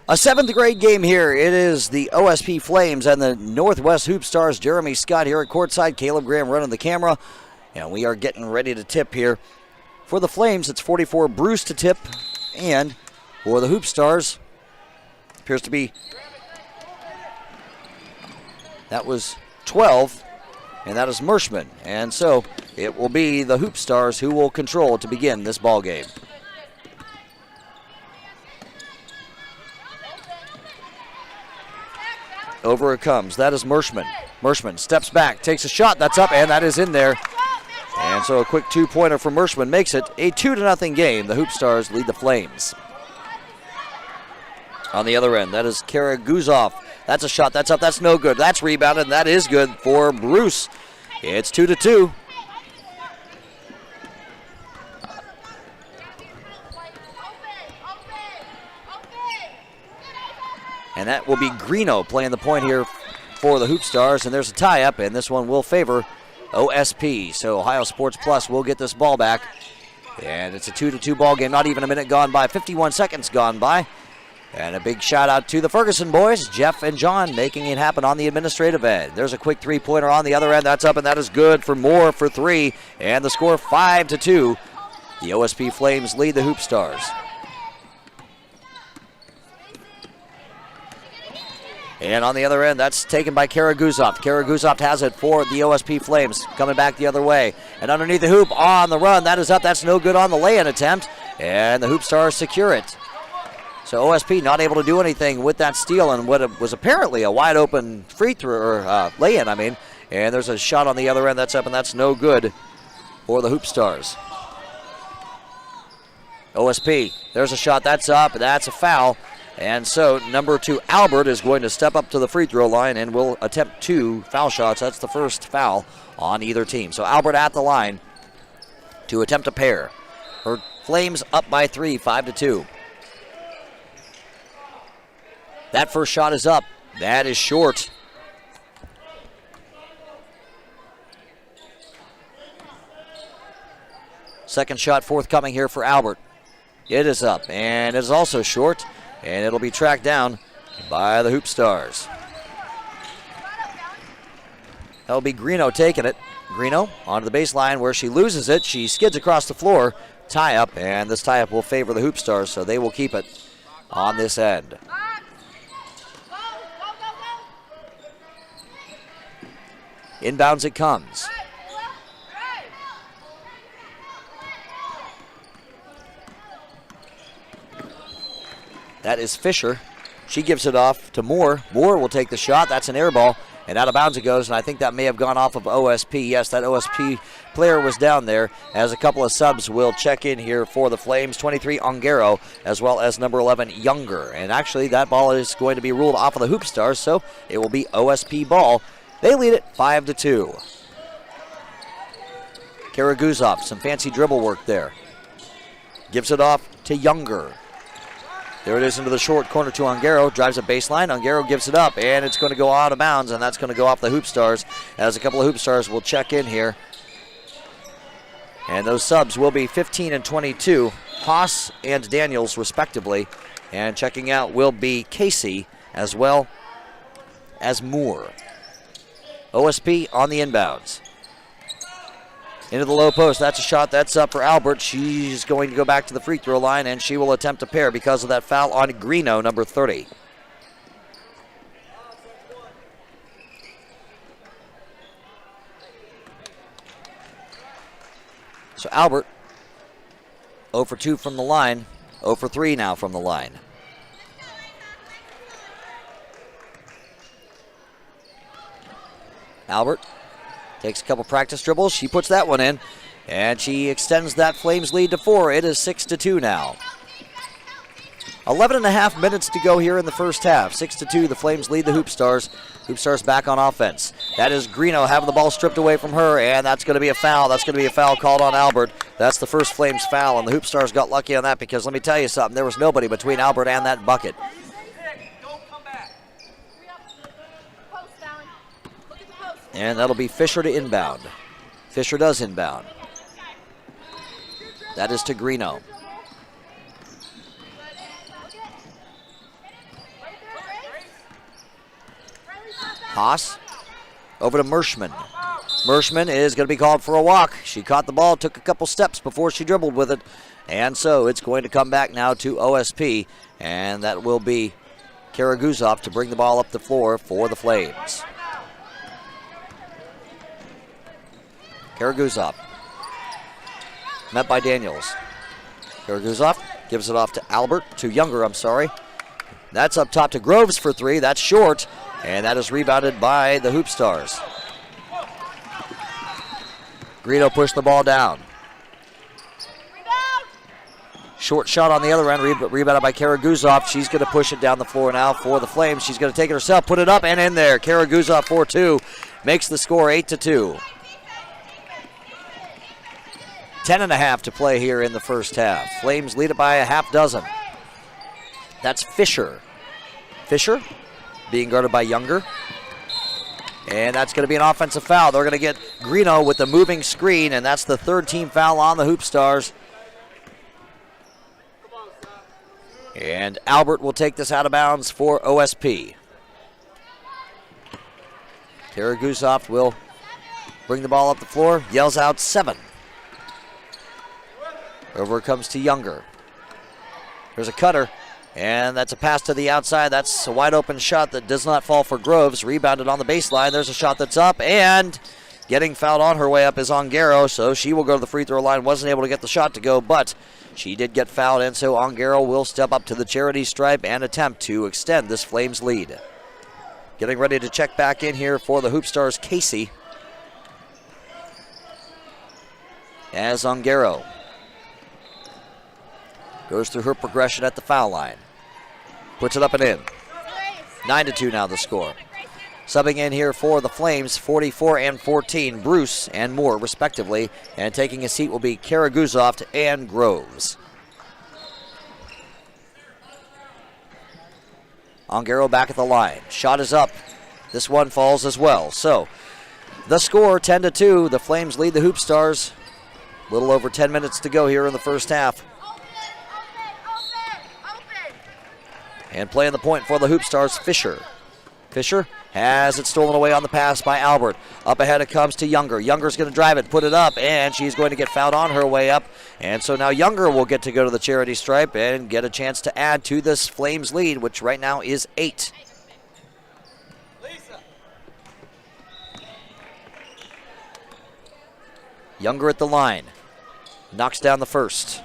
A 7th grade game here. It is the OSP Flames and the Northwest Hoopstars. Jeremy Scott here at courtside. Caleb Graham running the camera. And we are getting ready to tip here. For the Flames, it's 44 Bruce to tip. And for the Hoopstars, appears to be, that was 12. And that is Mershman. And so it will be the Hoopstars who will control to begin this ball game. Over it comes. That is Mershman. Mershman steps back, takes a shot. That's up, and that is in there. And so a quick two-pointer from Mershman makes it a 2-0 game. The Hoopstars lead the Flames. On the other end, that is Kara Guzoff. That's a shot. That's up. That's no good. That's rebounded, and that is good for Bruce. It's 2-2. And that will be Greeno playing the point here for the Hoopstars. And there's a tie-up, and this one will favor OSP. So Ohio Sports Plus will get this ball back. And it's a 2-2 ball game. Not even a minute gone by. 51 seconds gone by. And a big shout out to the Ferguson boys, Jeff and John, making it happen on the administrative end. There's a quick three-pointer on the other end. That's up, and that is good for Moore for three. And the score 5-2. The OSP Flames lead the Hoopstars. And on the other end, that's taken by Kara Guzoff. Kara Guzoff has it for the OSP Flames, coming back the other way. And underneath the hoop, on the run, that is up. That's no good on the lay-in attempt. And the Hoopstars secure it. So OSP not able to do anything with that steal and what was apparently a wide-open free throw, or lay-in, And there's a shot on the other end. That's up, and that's no good for the Hoopstars. OSP, there's a shot. That's up. That's a foul. And so number 2, Albert, is going to step up to the free throw line and will attempt 2 foul shots. That's the first foul on either team. So Albert at the line to attempt a pair. Her Flames up by 3, 5-2. That first shot is up. That is short. Second shot forthcoming here for Albert. It is up, and it is also short. And it'll be tracked down by the Hoopstars. That'll be Greeno taking it. Greeno onto the baseline where she loses it. She skids across the floor. Tie-up, and this tie-up will favor the Hoopstars, so they will keep it on this end. Inbounds it comes. That is Fisher. She gives it off to Moore. Moore will take the shot. That's an air ball. And out of bounds it goes, and I think that may have gone off of OSP. Yes, that OSP player was down there, as a couple of subs will check in here for the Flames. 23, Ongaro, as well as number 11, Younger. And actually, that ball is going to be ruled off of the Hoopstars, so it will be OSP ball. They lead it 5-2. Kara Guzoff, some fancy dribble work there. Gives it off to Younger. There it is into the short corner to Ongaro. Drives a baseline. Ongaro gives it up, and it's going to go out of bounds, and that's going to go off the Hoopstars, as a couple of Hoopstars will check in here. And those subs will be 15 and 22, Haas and Daniels respectively. And checking out will be Casey as well as Moore. OSP on the inbounds. Into the low post. That's a shot. That's up for Albert. She's going to go back to the free throw line, and she will attempt a pair because of that foul on Greeno, number 30. So Albert, 0 for 2 from the line. 0 for 3 now from the line. Albert takes a couple practice dribbles. She puts that one in, and she extends that Flames lead to 4. It is 6-2 now. 11 and a half minutes to go here in the first half. 6-2, the Flames lead the Hoopstars. Hoopstars back on offense. That is Greeno having the ball stripped away from her, and that's going to be a foul. That's going to be a foul called on Albert. That's the first Flames foul, and the Hoopstars got lucky on that because let me tell you something, there was nobody between Albert and that bucket. And that'll be Fisher to inbound. Fisher does inbound. That is to Greeno. Haas over to Merschman. Merschman is going to be called for a walk. She caught the ball, took a couple steps before she dribbled with it. And so it's going to come back now to OSP. And that will be Karaguzov to bring the ball up the floor for the Flames. Karaguzov. Met by Daniels. Karaguzov gives it off to Younger, That's up top to Groves for three. That's short. And that is rebounded by the Hoopstars. Greeno pushed the ball down. Short shot on the other end, rebounded by Karaguzov. She's going to push it down the floor now for the Flames. She's going to take it herself, put it up, and in there. Karaguzov 4-2 makes the score 8-2. 10.5 to play here in the first half. Flames lead it by a half dozen. That's Fisher. Fisher being guarded by Younger. And that's going to be an offensive foul. They're going to get Greeno with the moving screen, and that's the third team foul on the Hoopstars. And Albert will take this out of bounds for OSP. Karaguzov will bring the ball up the floor, yells out 7. Over it comes to Younger. There's a cutter, and that's a pass to the outside. That's a wide open shot that does not fall for Groves. Rebounded on the baseline. There's a shot that's up, and getting fouled on her way up is Ongaro, so she will go to the free throw line. Wasn't able to get the shot to go, but she did get fouled, and so Ongaro will step up to the charity stripe and attempt to extend this Flames lead. Getting ready to check back in here for the Hoopstars, Casey. As Ongaro goes through her progression at the foul line. Puts it up and in. 9-2 now the score. Subbing in here for the Flames, 44 and 14, Bruce and Moore respectively. And taking a seat will be Karaguzov and Groves. Ongaro back at the line. Shot is up. This one falls as well. So the score 10-2. The Flames lead the Hoopstars. A little over 10 minutes to go here in the first half. And playing the point for the Hoopstars, Fisher. Fisher has it stolen away on the pass by Albert. Up ahead it comes to Younger. Younger's going to drive it, put it up, and she's going to get fouled on her way up. And so now Younger will get to go to the charity stripe and get a chance to add to this Flames lead, which right now is 8. Younger at the line. Knocks down the first.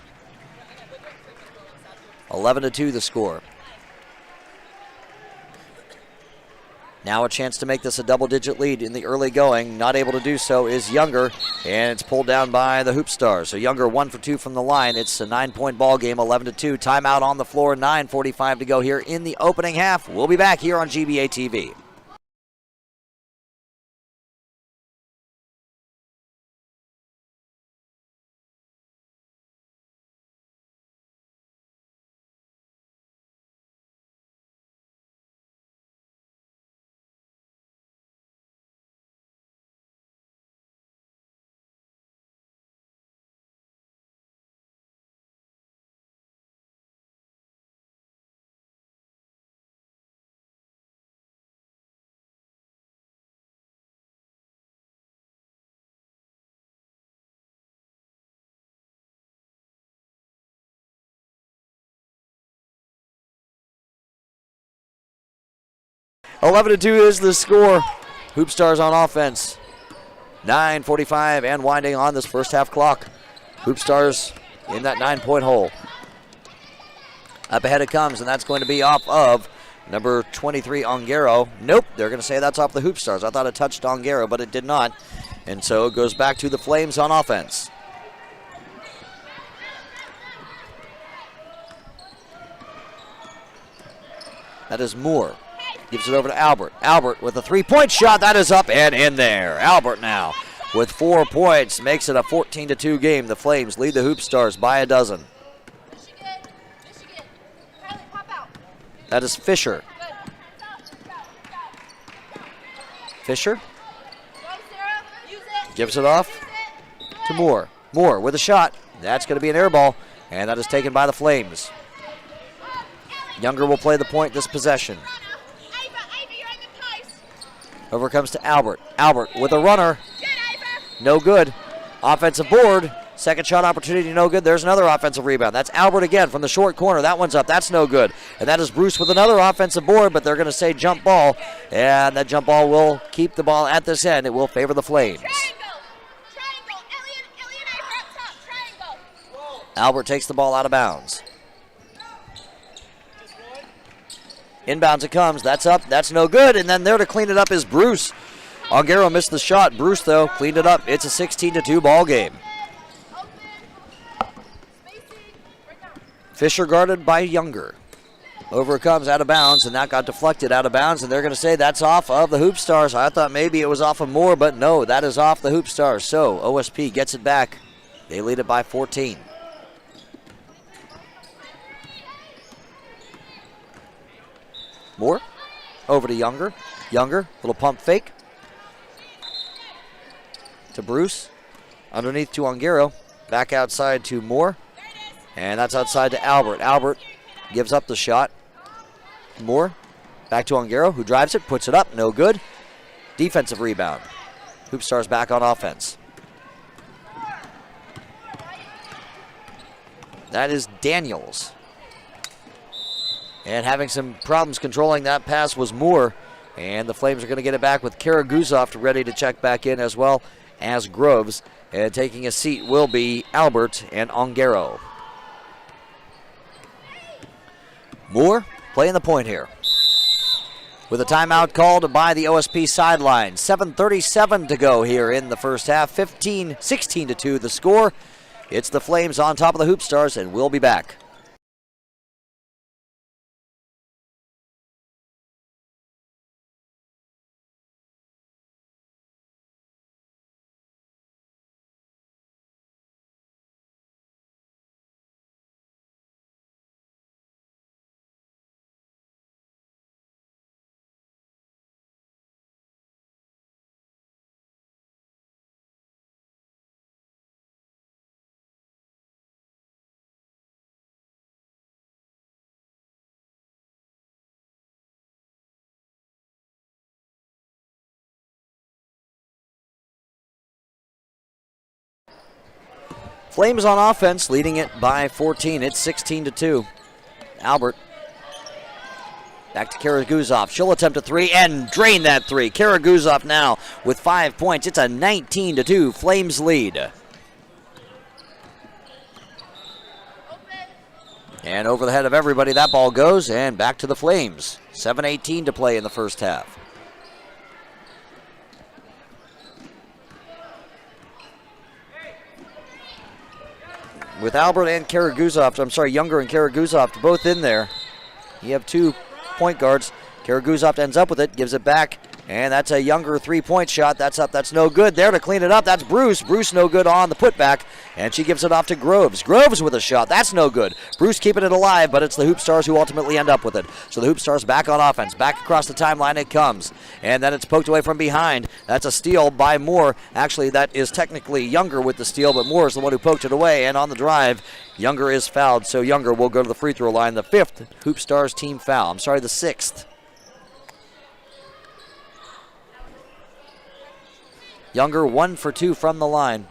11-2 the score. Now a chance to make this a double-digit lead in the early going. Not able to do so is Younger, and it's pulled down by the Hoopstars. So Younger 1 for 2 from the line. It's a 9-point ball game, 11-2. Timeout on the floor, 9:45 to go here in the opening half. We'll be back here on GBA TV. Eleven to 2 is the score. Hoopstars on offense. 9:45 and winding on this first half clock. Hoopstars in that 9-point hole. Up ahead it comes, and that's going to be off of number 23, Ongaro. Nope, they're going to say that's off the Hoopstars. I thought it touched Ongaro, but it did not. And so it goes back to the Flames on offense. That is Moore. Gives it over to Albert. Albert with a 3-point shot. That is up and in there. Albert now with 4 points makes it a 14-2 game. The Flames lead the Hoopstars by a dozen. That is Fisher. Fisher gives it off to Moore. Moore with a shot. That's going to be an air ball, and that is taken by the Flames. Younger will play the point this possession. Over comes to Albert. Albert with a runner. No good. Offensive board. Second shot opportunity, no good. There's another offensive rebound. That's Albert again from the short corner. That one's up. That's no good. And that is Bruce with another offensive board, but they're going to say jump ball. And that jump ball will keep the ball at this end. It will favor the Flames. Triangle. Elliot up top. Triangle. Albert takes the ball out of bounds. Inbounds it comes. That's up. That's no good. And then there to clean it up is Bruce. Ongaro missed the shot. Bruce, though, cleaned it up. It's a 16-2 ball game. Fisher guarded by Younger. Over it comes out of bounds, and that got deflected out of bounds, and they're going to say that's off of the Hoopstars. I thought maybe it was off of Moore, but no, that is off the Hoopstars. So OSP gets it back. They lead it by 14. Moore over to Younger. Younger, little pump fake. To Bruce. Underneath to Ongaro. Back outside to Moore. And that's outside to Albert. Albert gives up the shot. Moore back to Ongaro, who drives it, puts it up, no good. Defensive rebound. Hoopstars back on offense. That is Daniels. And having some problems controlling that pass was Moore. And the Flames are going to get it back with Karaguzov ready to check back in, as well as Groves. And taking a seat will be Albert and Ongaro. Moore playing the point here. With a timeout called by the OSP sideline. 7:37 to go here in the first half. 16-2 the score. It's the Flames on top of the Hoopstars, and we'll be back. Flames on offense, leading it by 14. It's 16-2. Albert. Back to Karaguzov. She'll attempt a three and drain that three. Karaguzov now with 5 points. It's a 19-2 Flames lead. And over the head of everybody, that ball goes, and back to the Flames. 7:18 to play in the first half. With Albert and Karaguzov, Younger and Karaguzov both in there. You have 2 point guards. Karaguzov ends up with it, gives it back, and that's a Younger 3-point shot. That's up, that's no good. There to clean it up, that's Bruce. Bruce no good on the putback, and she gives it off to Groves. Groves with a shot, that's no good. Bruce keeping it alive, but it's the Hoopstars who ultimately end up with it. So the Hoopstars back on offense, back across the timeline it comes, and then it's poked away from behind. That's a steal by Moore. Actually, that is technically Younger with the steal, but Moore is the one who poked it away, and on the drive, Younger is fouled, so Younger will go to the free throw line. The 5th Hoopstars team foul. The 6th. Younger 1 for 2 from the line.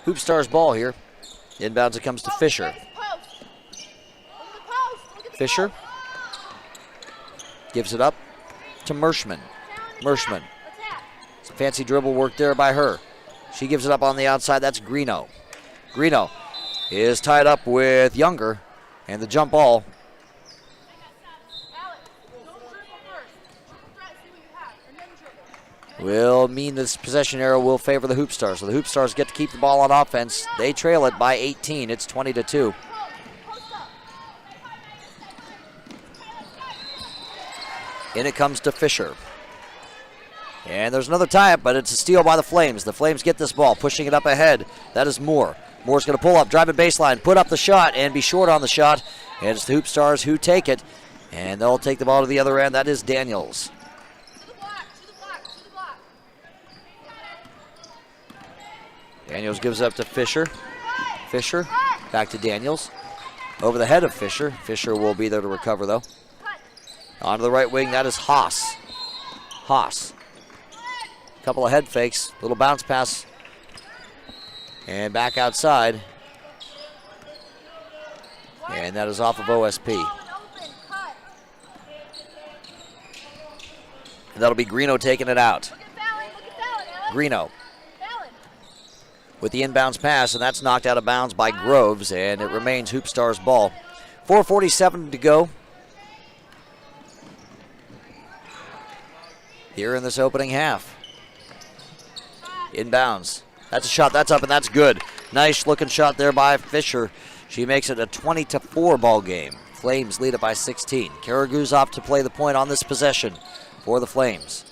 Hoopstars ball here. Inbounds it comes to Fisher. Fisher gives it up to Mershman. Mershman. Some fancy dribble work there by her. She gives it up on the outside. That's Greeno. Greeno is tied up with Younger, and the jump ball will mean this possession arrow will favor the Hoopstars. So the Hoopstars get to keep the ball on offense. They trail it by 18. It's 20-2. In it comes to Fisher. And there's another tie-up, but it's a steal by the Flames. The Flames get this ball, pushing it up ahead. That is Moore. Moore's going to pull up, drive it baseline, put up the shot, and be short on the shot. And it's the Hoopstars who take it, and they'll take the ball to the other end. That is Daniels. Daniels gives up to Fisher. Fisher back to Daniels. Over the head of Fisher. Fisher will be there to recover, though. Onto the right wing, that is Haas. Haas. Couple of head fakes, little bounce pass. And back outside. And that is off of OSP. And that'll be Greeno taking it out. Greeno with the inbounds pass, and that's knocked out of bounds by Groves, and it remains Hoopstars ball. 4:47 to go here in this opening half. Inbounds. That's a shot. That's up, and that's good. Nice looking shot there by Fisher. She makes it a 20-4 ball game. Flames lead it by 16. Karaguzov to play the point on this possession for the Flames.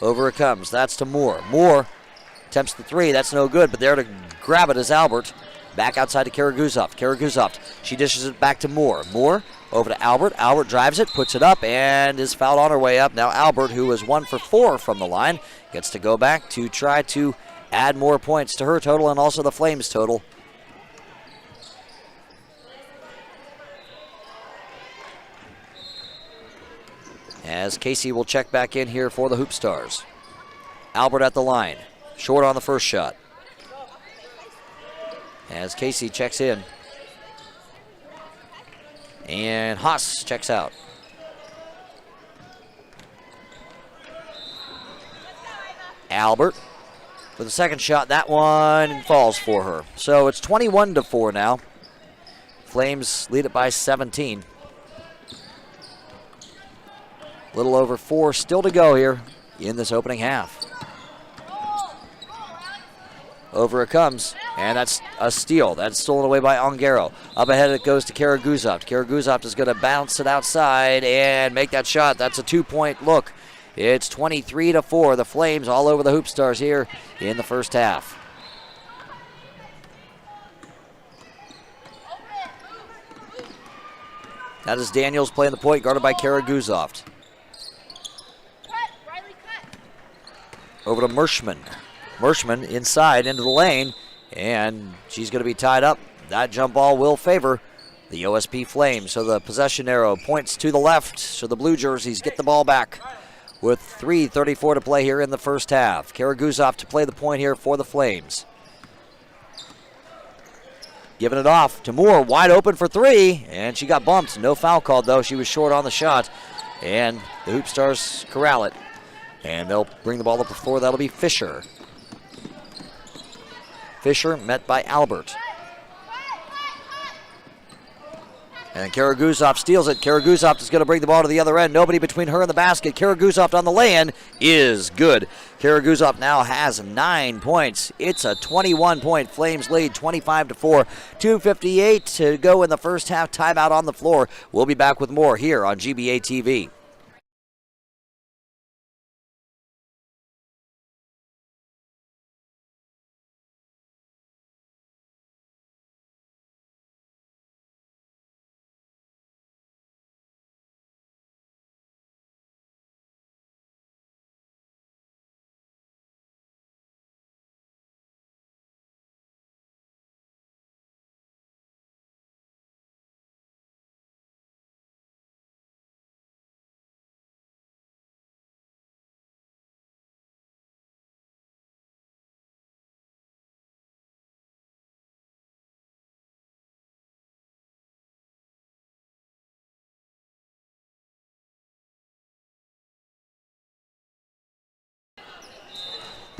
Over it comes. That's to Moore. Moore attempts the three. That's no good, but there to grab it is Albert. Back outside to Karaguzov. Karaguzov. She dishes it back to Moore. Moore over to Albert. Albert drives it, puts it up, and is fouled on her way up. Now Albert, who is 1 for 4 from the line, gets to go back to try to add more points to her total and also the Flames total. As Casey will check back in here for the Hoopstars. Albert at the line. Short on the first shot. As Casey checks in. And Haas checks out. Albert with the second shot. That one falls for her. So it's 21-4 now. Flames lead it by 17. Little over 4 still to go here in this opening half. Over it comes, and that's a steal. That's stolen away by Ongaro. Up ahead it goes to Karaguzov. Karaguzov is going to bounce it outside and make that shot. That's a 2-point look. It's 23-4. The Flames all over the Hoopstars here in the first half. That is Daniels playing the point, guarded by Karaguzov. Over to Mershman. Mershman inside into the lane, and she's going to be tied up. That jump ball will favor the OSP Flames. So the possession arrow points to the left, so the blue jerseys get the ball back with 3:34 to play here in the first half. Karaguzov to play the point here for the Flames. Giving it off to Moore, wide open for three, and she got bumped. No foul called, though. She was short on the shot, and the Hoopstars corral it. And they'll bring the ball up the floor. That'll be Fisher. Fisher met by Albert. And Karaguzov steals it. Karaguzov is going to bring the ball to the other end. Nobody between her and the basket. Karaguzov on the lay-in is good. Karaguzov now has 9 points. It's a 21-point Flames lead, 25-4. 2:58 to go in the first half. Timeout on the floor. We'll be back with more here on GBA TV.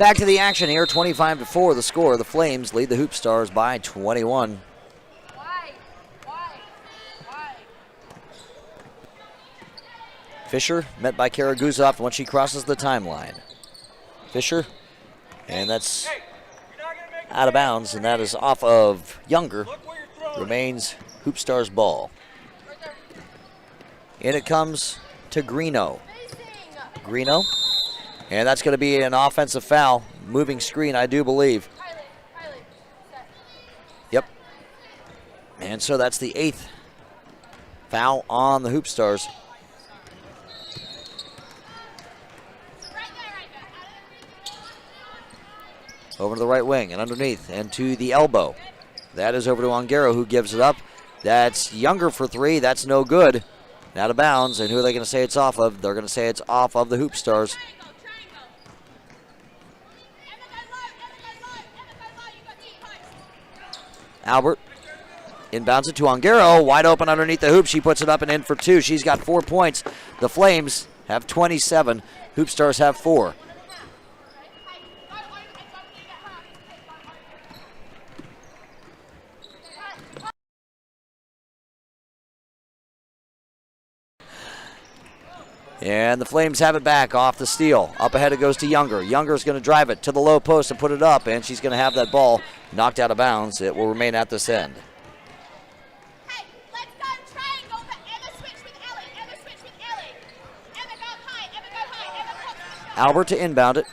Back to the action here, 25-4 the score. The Flames lead the Hoopstars by 21. Fisher met by Karaguzov once she crosses the timeline. Fisher, and that's out of bounds, and that is off of Younger. Remains Hoopstars ball. In it comes to Greeno. Greeno, and that's going to be an offensive foul. Moving screen, I do believe. Yep. And so that's the 8th foul on the Hoopstars. Over to the right wing and underneath and to the elbow. That is over to Ongaro, who gives it up. That's Younger for 3. That's no good. Out of bounds. And who are they going to say it's off of? They're going to say it's off of the Hoopstars. Albert inbounds it to Ongaro. Wide open underneath the hoop. She puts it up and in for 2. She's got 4 points. The Flames have 27. Hoopstars have 4. And the Flames have it back off the steal. Up ahead it goes to Younger. Younger's going to drive it to the low post and put it up, and she's going to have that ball knocked out of bounds. It will remain at this end. Hey, let's go triangle, but Emma switch with Ellie. Emma switch with Ellie. Emma go high, Emma go high, Emma pops the shot. Albert to inbound it.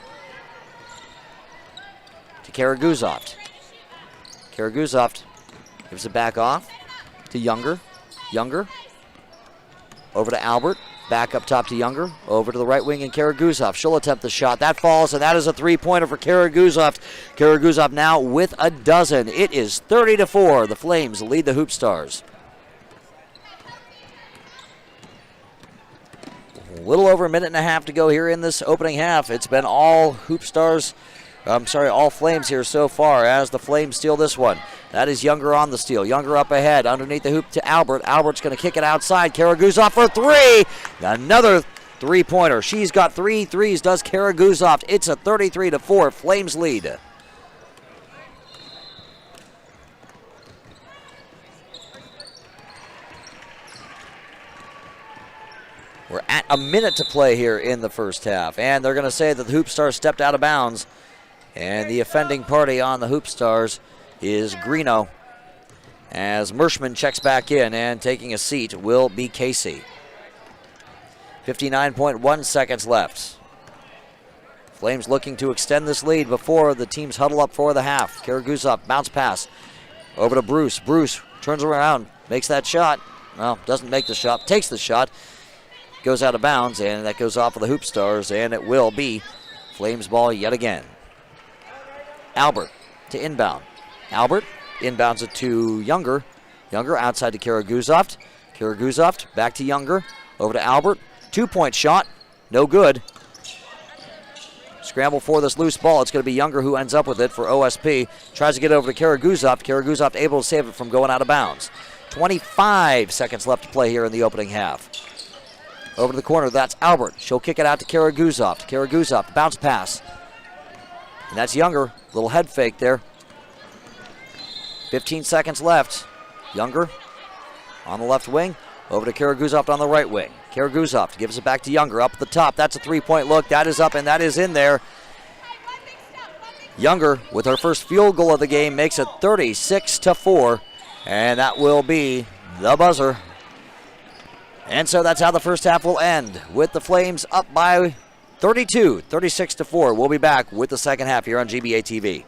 To Karaguzov. Karaguzov gives it back off to Younger. Younger over to Albert. Back up top to Younger. Over to the right wing and Karaguzov. She'll attempt the shot. That falls, and that is a 3-pointer for Karaguzov. Karaguzov now with a dozen. It is 30-4. The Flames lead the Hoopstars. A little over a minute and a half to go here in this opening half. It's been all Hoopstars. all Flames here so far as the Flames steal this one. That is Younger on the steal. Younger up ahead, underneath the hoop to Albert. Albert's going to kick it outside. Karaguzov for 3. Another 3-pointer. She's got 3 threes, does Karaguzov. It's a 33-4 Flames lead. We're at a minute to play here in the first half, and they're going to say that the Hoopstars stepped out of bounds, and the offending party on the Hoopstars is Greeno, as Mershman checks back in, and taking a seat will be Casey. 59.1 seconds left. Flames looking to extend this lead before the teams huddle up for the half. Karaguzov, bounce pass over to Bruce. Bruce turns around, makes that shot. Well, doesn't make the shot, takes the shot. Goes out of bounds, and that goes off of the Hoopstars, and it will be Flames ball yet again. Albert to inbound. Albert inbounds it to Younger. Younger outside to Karaguzov. Karaguzov back to Younger. Over to Albert. 2-point shot. No good. Scramble for this loose ball. It's going to be Younger who ends up with it for OSP. Tries to get over to Karaguzov. Karaguzov able to save it from going out of bounds. 25 seconds left to play here in the opening half. Over to the corner, that's Albert. She'll kick it out to Karaguzov. Karaguzov, bounce pass. And that's Younger. Little head fake there. 15 seconds left. Younger on the left wing. Over to Karaguzov on the right wing. Karaguzov gives it back to Younger up at the top. That's a 3-point look. That is up and that is in there. Younger, with her first field goal of the game, makes it 36-4. And that will be the buzzer. And so that's how the first half will end, with the Flames up by 32, 36-4. We'll be back with the second half here on GBA TV.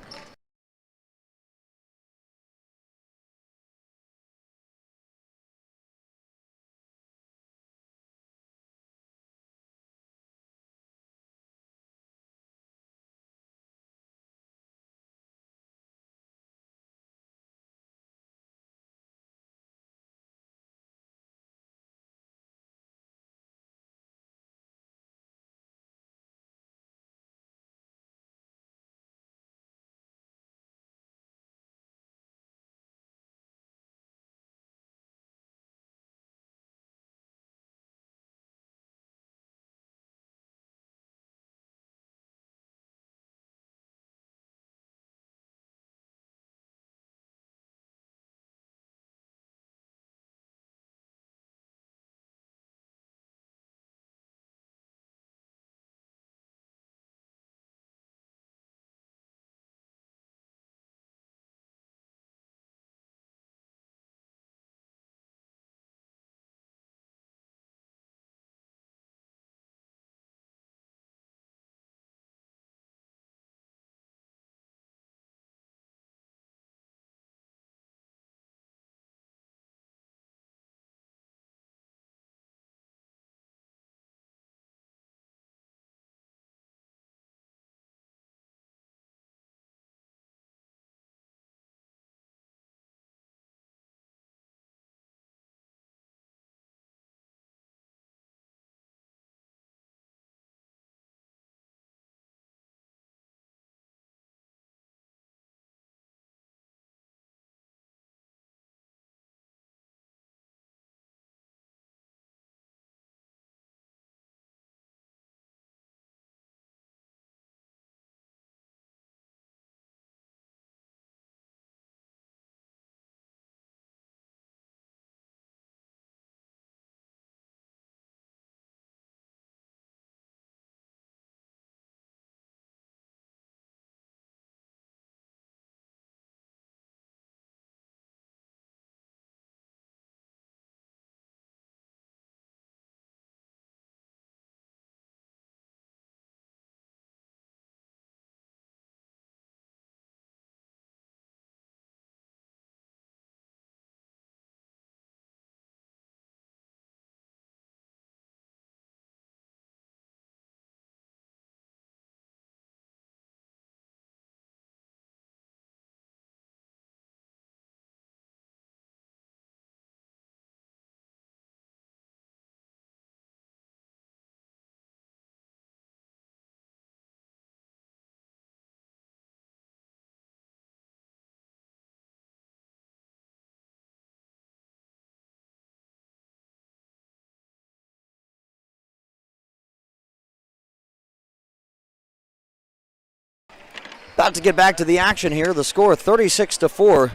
About to get back to the action here. The score 36-4.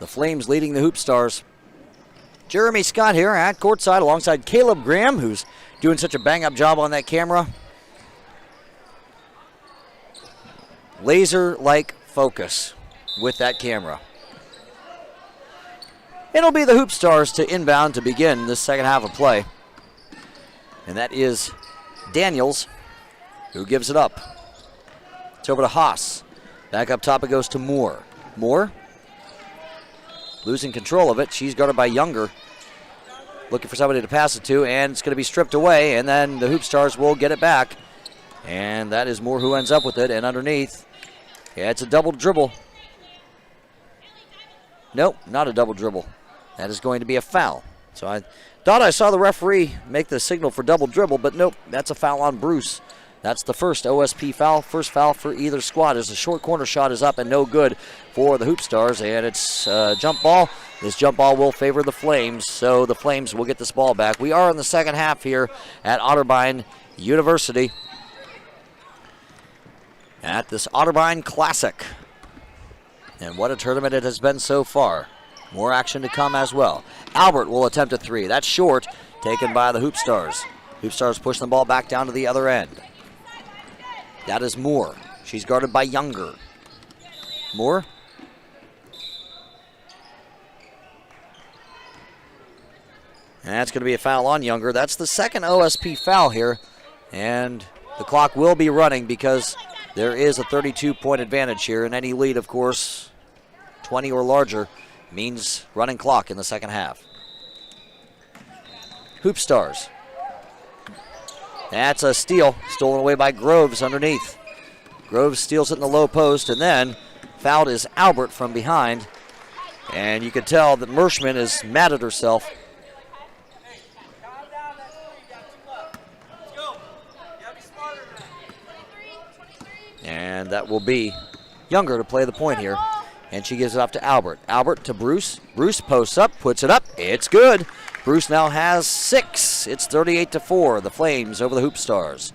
The Flames leading the Hoopstars. Jeremy Scott here at courtside alongside Caleb Graham, who's doing such a bang-up job on that camera. Laser-like focus with that camera. It'll be the Hoopstars to inbound to begin this second half of play. And that is Daniels, who gives it up. It's over to Haas. Back up top it goes to Moore. Moore losing control of it. She's guarded by Younger. Looking for somebody to pass it to, and it's going to be stripped away, and then the Hoopstars will get it back. And that is Moore who ends up with it, and underneath, yeah, it's a double dribble. Nope, not a double dribble. That is going to be a foul. So I thought I saw the referee make the signal for double dribble, but nope, that's a foul on Bruce. That's the first OSP foul, first foul for either squad as the short corner shot is up and no good for the Hoopstars, and it's a jump ball. This jump ball will favor the Flames, so the Flames will get this ball back. We are in the second half here at Otterbein University at this Otterbein Classic. And what a tournament it has been so far. More action to come as well. Albert will attempt a three. That's short, taken by the Hoopstars. Hoopstars pushing the ball back down to the other end. That is Moore. She's guarded by Younger. Moore. And that's going to be a foul on Younger. That's the second OSP foul here. And the clock will be running because there is a 32-point advantage here. And any lead, of course, 20 or larger, means running clock in the second half. Hoopstars. That's a steal, stolen away by Groves underneath. Groves steals it in the low post, and then fouled is Albert from behind. And you can tell that Mershman is mad at herself. And that will be Younger to play the point here. And she gives it off to Albert. Albert to Bruce. Bruce posts up, puts it up. It's good. Bruce now has 6. It's 38-4. The Flames over the Hoopstars.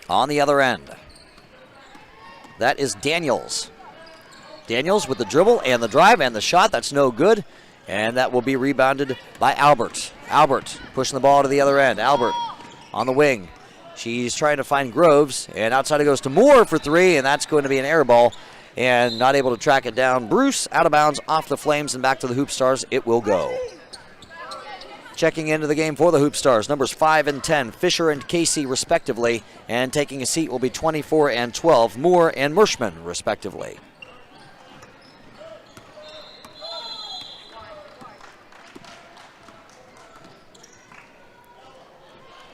On the other end, that is Daniels. Daniels with the dribble and the drive and the shot. That's no good. And that will be rebounded by Albert. Albert pushing the ball to the other end. Albert on the wing. She's trying to find Groves, and outside it goes to Moore for 3, and that's going to be an air ball, and not able to track it down. Bruce out of bounds off the Flames and back to the Hoopstars. It will go. Checking into the game for the Hoopstars, numbers 5 and 10, Fisher and Casey respectively, and taking a seat will be 24 and 12, Moore and Mershman respectively.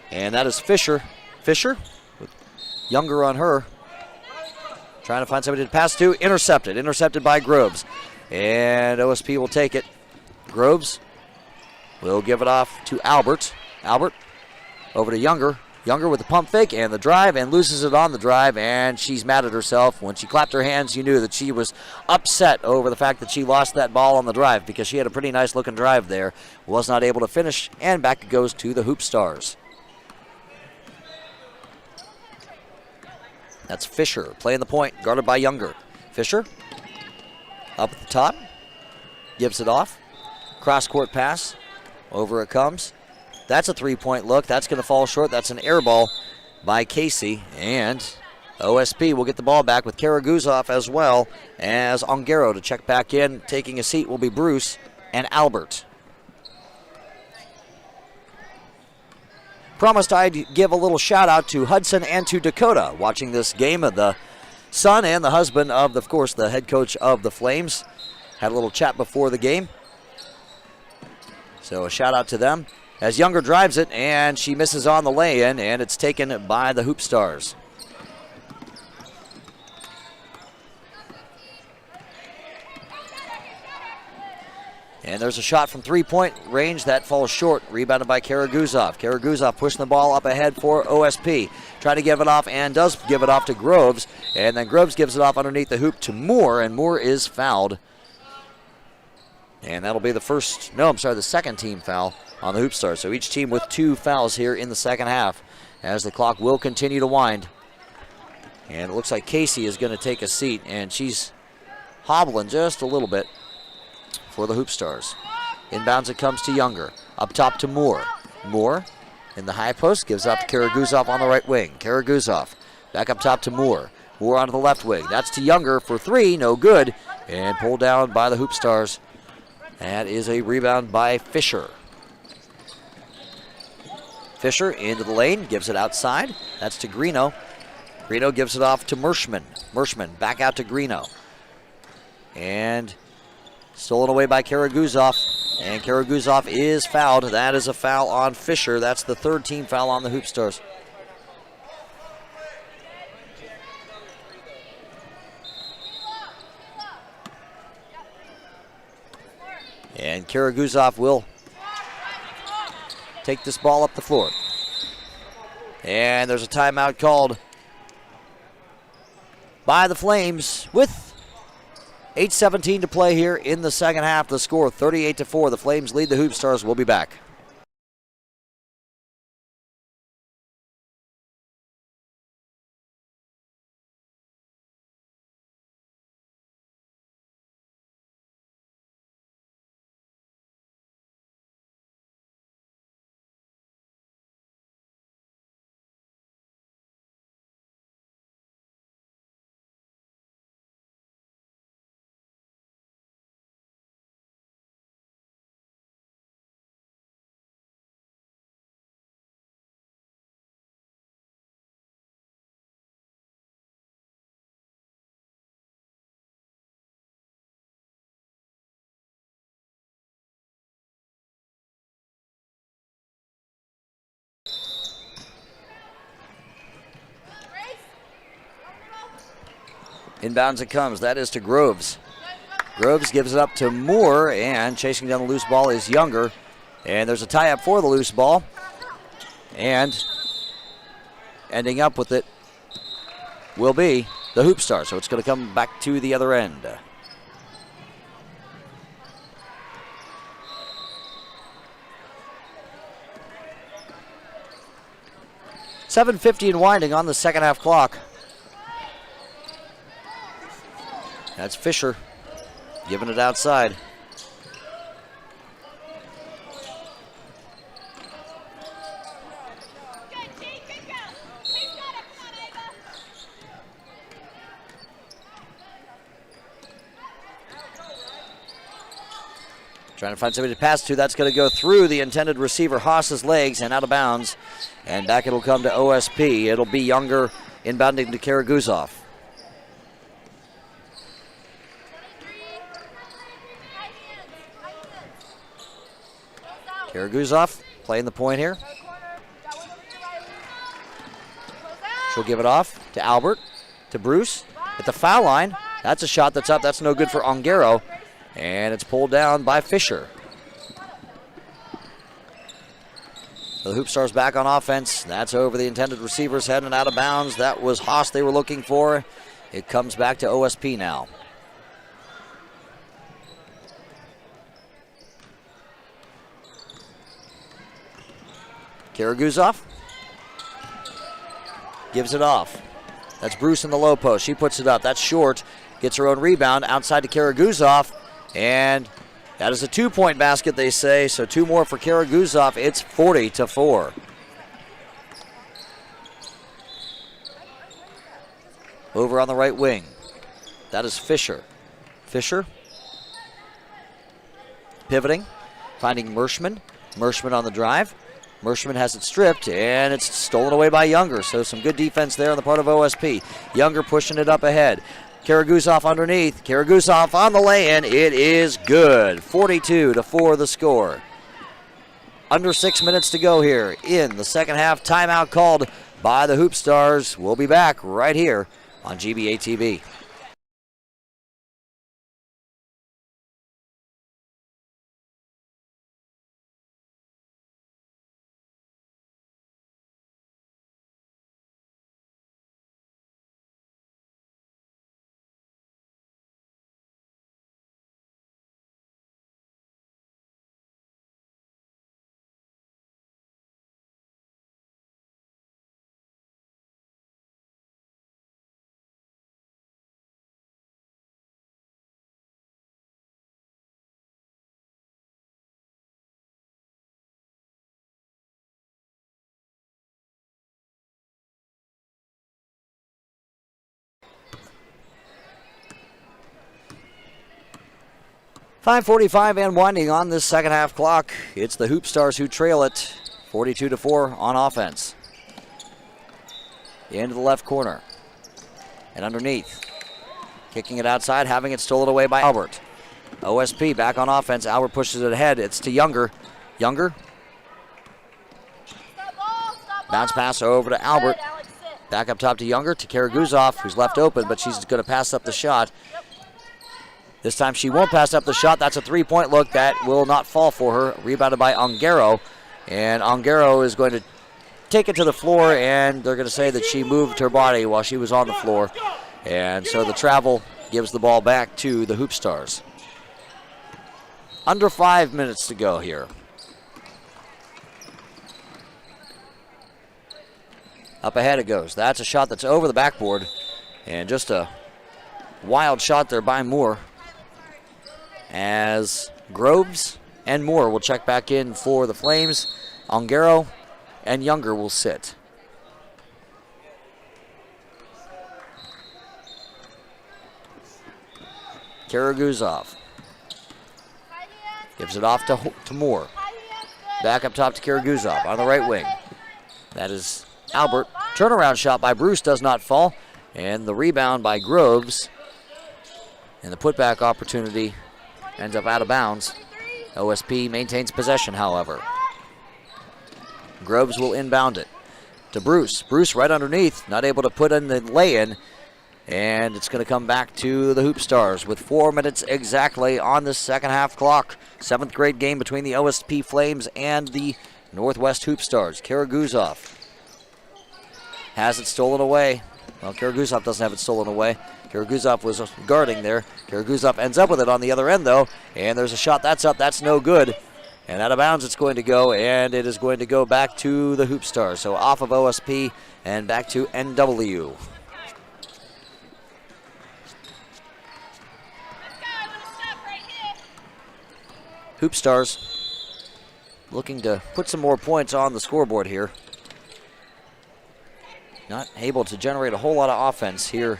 And that is Fisher. Fisher with Younger on her. Trying to find somebody to pass to. Intercepted. Intercepted by Groves. And OSP will take it. Groves will give it off to Albert. Albert over to Younger. Younger with the pump fake and the drive and loses it on the drive. And she's mad at herself. When she clapped her hands, you knew that she was upset over the fact that she lost that ball on the drive because she had a pretty nice looking drive there. Was not able to finish. And back it goes to the Hoopstars. That's Fisher playing the point, guarded by Younger. Fisher up at the top, gives it off. Cross-court pass, over it comes. That's a three-point look. That's going to fall short. That's an air ball by Casey. And OSP will get the ball back with Karaguzov as well as Ongaro to check back in. Taking a seat will be Bruce and Albert. Promised I'd give a little shout out to Hudson and to Dakota watching this game. Of the son and the husband of course, the head coach of the Flames. Had a little chat before the game. So a shout out to them. As Younger drives it, and she misses on the lay-in, and it's taken by the Hoopstars. And there's a shot from three-point range that falls short, rebounded by Karaguzov. Karaguzov pushing the ball up ahead for OSP. Trying to give it off and does give it off to Groves. And then Groves gives it off underneath the hoop to Moore, and Moore is fouled. And that'll be the second team foul on the Hoopstars. So each team with 2 fouls here in the second half as the clock will continue to wind. And it looks like Casey is going to take a seat, and she's hobbling just a little bit for the Hoopstars. Inbounds it comes to Younger. Up top to Moore. Moore in the high post gives up to Karaguzov on the right wing. Karaguzov back up top to Moore. Moore onto the left wing. That's to Younger for 3, no good. And pulled down by the Hoopstars. That is a rebound by Fisher. Fisher into the lane, gives it outside. That's to Greeno. Greeno gives it off to Mershman. Mershman back out to Greeno. And stolen away by Karaguzov. And Karaguzov is fouled. That is a foul on Fisher. That's the 3rd team foul on the Hoopstars. And Karaguzov will take this ball up the floor. And there's a timeout called by the Flames with 8:17 to play here in the second half. The score 38-4. The Flames lead the Hoopstars. We'll be back. Inbounds it comes. That is to Groves. Groves gives it up to Moore, and chasing down the loose ball is Younger. And there's a tie-up for the loose ball. And ending up with it will be the Hoopstars. So it's going to come back to the other end. .750 and winding on the second half clock. That's Fisher giving it outside. Trying to find somebody to pass to. That's going to go through the intended receiver, Haas's legs, and out of bounds. And back it'll come to OSP. It'll be Younger inbounding to Karaguzov. Karaguzov playing the point here. She'll give it off to Albert, to Bruce at the foul line. That's a shot that's up. That's no good for Ongaro. And it's pulled down by Fisher. The Hoopstars back on offense. That's over the intended receiver's head and out of bounds. That was Haas they were looking for. It comes back to OSP now. Karaguzov gives it off. That's Bruce in the low post. She puts it up. That's short. Gets her own rebound outside to Karaguzov. And that is a 2-point basket, they say. So 2 more for Karaguzov. It's 40-4. Over on the right wing. That is Fisher. Fisher pivoting, finding Mershman. Mershman on the drive. Mershman has it stripped, and it's stolen away by Younger. So some good defense there on the part of OSP. Younger pushing it up ahead. Karaguzov underneath. Karaguzov on the lay-in. It is good. 42-4 the score. Under 6 minutes to go here in the second half. Timeout called by the Hoopstars. We'll be back right here on GBA TV. 5:45 and winding on this second half clock. It's the Hoopstars who trail it 42-4 on offense. Into the left corner. And underneath. Kicking it outside, having it stolen away by Albert. OSP back on offense. Albert pushes it ahead. It's to Younger. Younger. Bounce pass over to Albert. Back up top to Younger, to Karaguzov, who's left open, but she's going to pass up the shot. This time she won't pass up the shot. That's a three-point look. That will not fall for her. Rebounded by Ongaro. And Ongaro is going to take it to the floor, and they're going to say that she moved her body while she was on the floor. And so the travel gives the ball back to the Hoopstars. Under 5 minutes to go here. Up ahead it goes. That's a shot that's over the backboard. And just a wild shot there by Moore. As Groves and Moore will check back in for the Flames. Ongaro and Younger will sit. Karaguzov gives it off to Moore. Back up top to Karaguzov on the right wing. That is Albert. Turnaround shot by Bruce does not fall. And the rebound by Groves. And the putback opportunity ends up out of bounds. OSP maintains possession, however. Groves will inbound it to Bruce. Bruce right underneath, not able to put in the lay-in. And it's going to come back to the Hoopstars with 4 minutes exactly on the second half clock. 7th grade game between the OSP Flames and the Northwest Hoopstars. Karaguzov has it stolen away. Well, Karaguzov doesn't have it stolen away. Karaguzov was guarding there. Karaguzov ends up with it on the other end, though. And there's a shot that's up. That's no good. And out of bounds it's going to go, and it is going to go back to the Hoopstars. So off of OSP and back to NW. Hoopstars looking to put some more points on the scoreboard here. Not able to generate a whole lot of offense here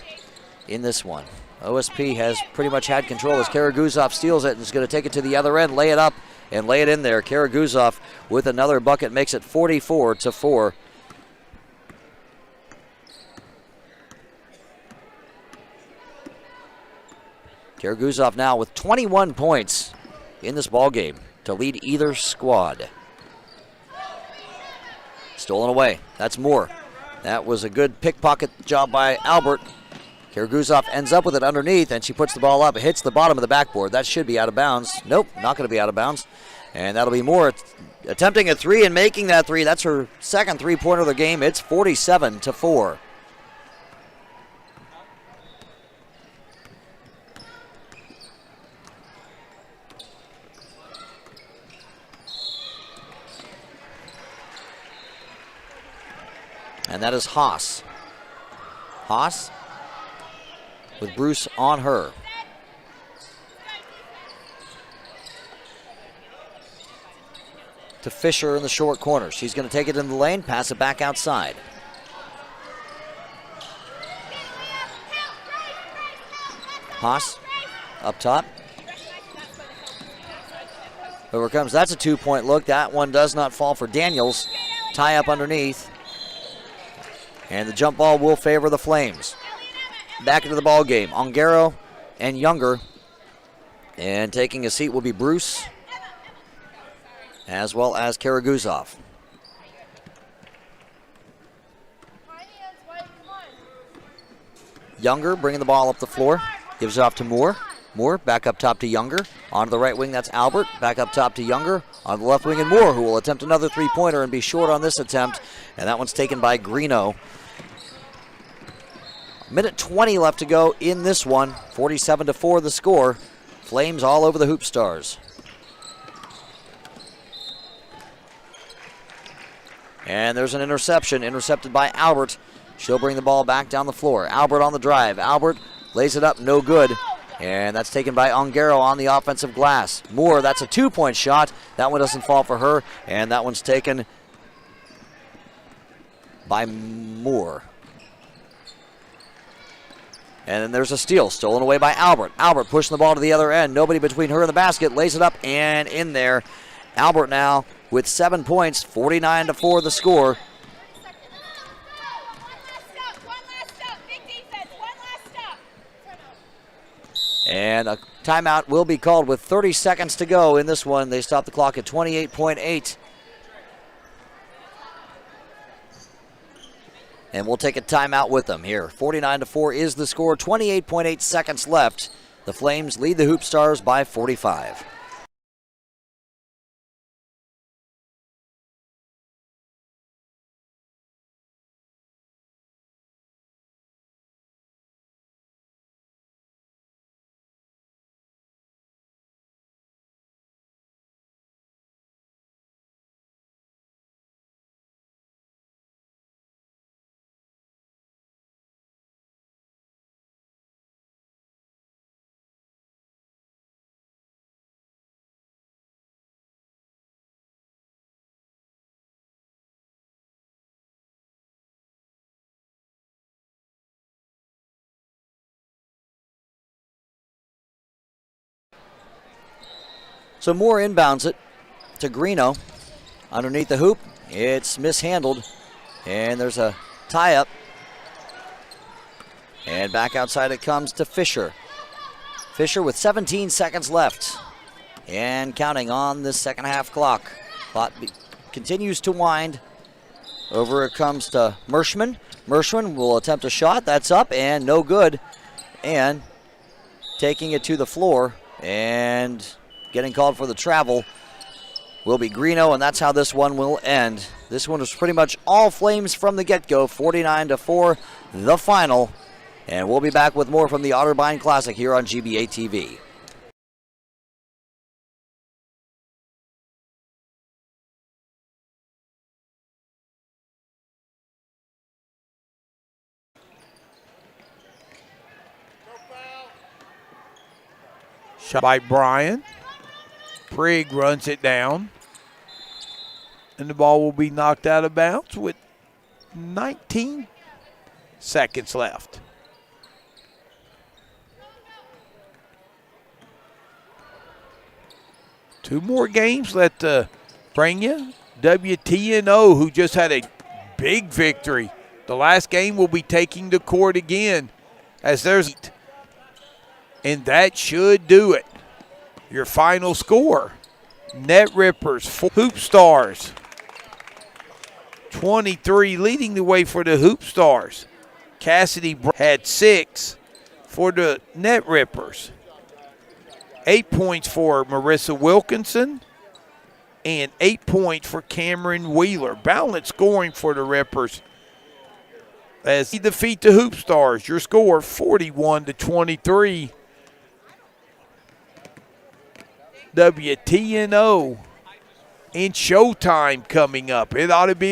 in this one. OSP has pretty much had control as Karaguzov steals it and is going to take it to the other end, lay it up, and lay it in there. Karaguzov with another bucket makes it 44-4. Karaguzov now with 21 points in this ball game to lead either squad. Stolen away. That's Moore. That was a good pickpocket job by Albert. Karaguzov ends up with it underneath, and she puts the ball up. It hits the bottom of the backboard. That should be out of bounds. Nope, not going to be out of bounds. And that'll be Moore attempting a three and making that three. That's her second three-pointer of the game. It's 47-4. And that is Haas. Haas with Bruce on her. To Fisher in the short corner. She's going to take it in the lane, pass it back outside. Haas up top. Over comes. That's a two-point look. That one does not fall for Daniels. Tie up underneath. And the jump ball will favor the Flames. Back into the ball game. Ongaro and Younger. And taking a seat will be Bruce, as well as Karaguzov. Younger bringing the ball up the floor. Gives it off to Moore. Moore back up top to Younger. On to the right wing, that's Albert. Back up top to Younger. On the left wing, and Moore, who will attempt another three-pointer and be short on this attempt. And that one's taken by Greeno. Minute 20 left to go in this one. 47-4 the score. Flames all over the Hoopstars. And there's an interception, intercepted by Albert. She'll bring the ball back down the floor. Albert on the drive. Albert lays it up, no good. And that's taken by Ongaro on the offensive glass. Moore, that's a two-point shot. That one doesn't fall for her, and that one's taken by Moore. And then there's a steal, stolen away by Albert. Albert pushing the ball to the other end. Nobody between her and the basket. Lays it up and in there. Albert now with 7 points, 49-4 the score. And a timeout will be called with 30 seconds to go in this one. They stop the clock at 28.8. And we'll take a timeout with them here. 49-4 is the score. 28.8 seconds left. The Flames lead the Hoopstars by 45. So Moore inbounds it to Greeno. Underneath the hoop, it's mishandled. And there's a tie-up. And back outside it comes to Fisher. Fisher with 17 seconds left. And counting on this second half clock. Clock continues to wind. Over it comes to Mershman. Mershman will attempt a shot. That's up and no good. And taking it to the floor and getting called for the travel will be Greeno, and that's how this one will end. This one was pretty much all Flames from the get-go, 49-4, the final. And we'll be back with more from the Otterbein Classic here on GBA TV. Shot by Bryan. Prigg runs it down. And the ball will be knocked out of bounds with 19 seconds left. Two more games let bring you WTNO, who just had a big victory. The last game will be taking the court again as there's, and that should do it. Your final score, Net Rippers, Hoopstars, 23 leading the way for the Hoopstars. Cassidy had 6 for the Net Rippers. 8 points for Marissa Wilkinson and 8 points for Cameron Wheeler. Balanced scoring for the Rippers as they defeat the Hoopstars. Your score 41-23. WTNO and Showtime coming up. It ought to be